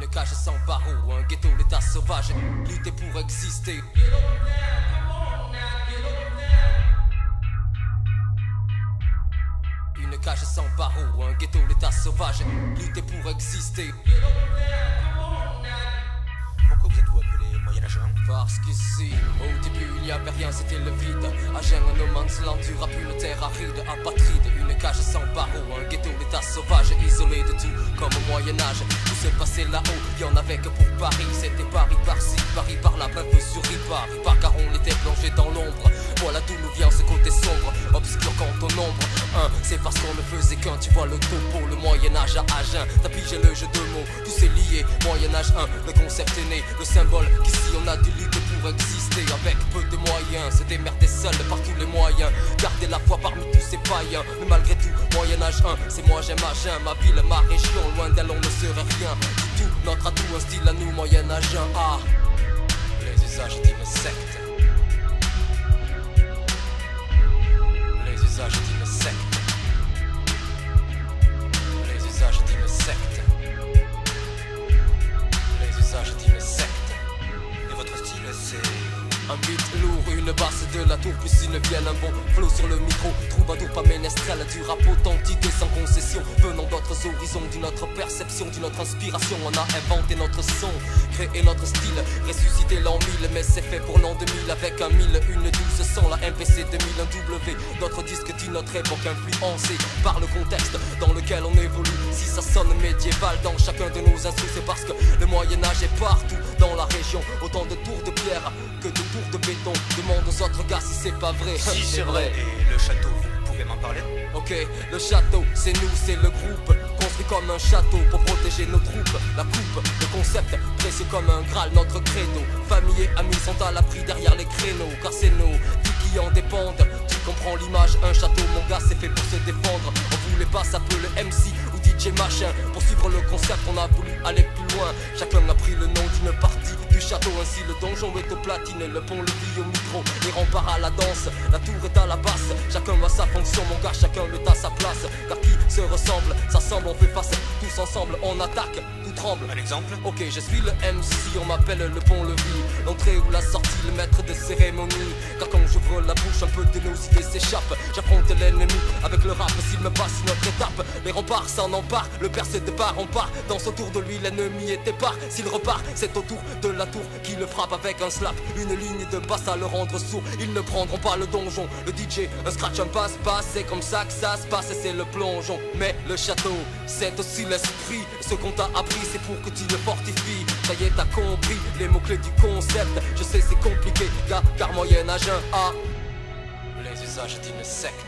Une cage sans barreaux, un ghetto, l'état sauvage. Lutter pour exister. Une cage sans barreaux, un ghetto, l'état sauvage. Lutter pour exister. Pourquoi vous êtes-vous appelé moyenâgeux? Parce qu'ici, au début il n'y avait rien, c'était le vide. À Gênes, no man's land, dur a pu le terre aride, apatride. Une cage sans barreaux, un ghetto, l'état sauvage, isolé de tout, comme au Moyen-Âge. Tout s'est passé là-haut, il y en avait que pour Paris. C'était Paris par-ci, Paris par-là, plein peu sur Paris par-car on était plongé dans l'ombre. Voilà d'où nous vient ce côté sombre, obscur quant au nombre. C'est parce qu'on ne faisait qu'un, tu vois le topo, le Moyen-Âge à Agen. T'as pigé le jeu de mots, tout s'est lié. Moyen-Âge 1, le concept est né, le symbole qu'ici on a dû lutter pour exister. Avec peu de moyens, se démerder seul par tous les moyens. Garder la foi parmi tous ces païens. Mais malgré tout, Moyen-Âge 1, c'est moi j'aime Agen. Ma ville, ma région, loin d'elle on ne serait rien du tout. Notre atout, un style à nous, Moyen-Âge 1. Ah, les usages d'une secte. Les usages d'une secte. Les usages d'une secte. Les usages d'une secte. Et votre style, c'est... Un beat lourd, une basse de la tour, plus une vielle, un bon flow sur le micro. Troubadour, pas ménestrel, du rap authentique et sans concession. Venant d'autres horizons, d'une autre perception, d'une autre inspiration. On a inventé notre son, créé notre style, ressuscité l'an 1000. Mais c'est fait pour l'an 2000 avec un 1000, une 12 100, la MPC 2000, un W. D'autres disques d'une autre époque influencés par le contexte dans lequel on évolue. Si ça sonne médiéval dans chacun de nos instruments, c'est parce que le Moyen-Âge est partout dans la région. Autant de tours de pierre que de tours de béton. Demande aux autres gars si c'est pas vrai. Si c'est vrai. Et le château, vous pouvez m'en parler? Ok, le château, c'est nous, c'est le groupe. Construit comme un château pour protéger nos troupes. La coupe, le concept, précieux comme un graal, notre credo. Famille et amis sont à l'abri derrière les créneaux. Car c'est nos vies qui en dépendent. Tu comprends l'image, un château, mon gars, c'est fait pour se défendre. On voulait pas s'appeler le MC ou DJ machin. Pour suivre le concept, on a voulu aller plus loin. Chacun a pris le nom d'une partie du château. Ainsi le donjon est au platine, le pont-levis au micro, les remparts à la danse, la tour est à la basse. Chacun a sa fonction, mon gars, chacun est à sa place. Car qui se ressemble, s'assemble, on fait face. Tous ensemble, on attaque, tout tremble. Un exemple? Ok, je suis le MC, on m'appelle le pont-levis. L'entrée ou la sortie, le maître de cérémonie. Car quand j'ouvre la bouche, un peu de nos idées s'échappent. J'affronte l'ennemi avec le rap, s'il me passe une autre étape. Les remparts s'en emparent, le perce de part, on part. Danse autour de lui, l'ennemi est épars. S'il repart, c'est au tour de la tour qui le frappe avec un slap. Une ligne de basse à le rendre sourd. Ils ne prendront pas le donjon, le DJ, un scratch, un passe-passe. C'est comme ça que ça se passe et c'est le plongeon. Mais le château, c'est aussi l'esprit. Ce qu'on t'a appris, c'est pour que tu le fortifies. Ça y est, t'as compris les mots-clés du concept. Je sais, c'est compliqué, gars, car Moyen-Âge 1 a les usages d'une secte.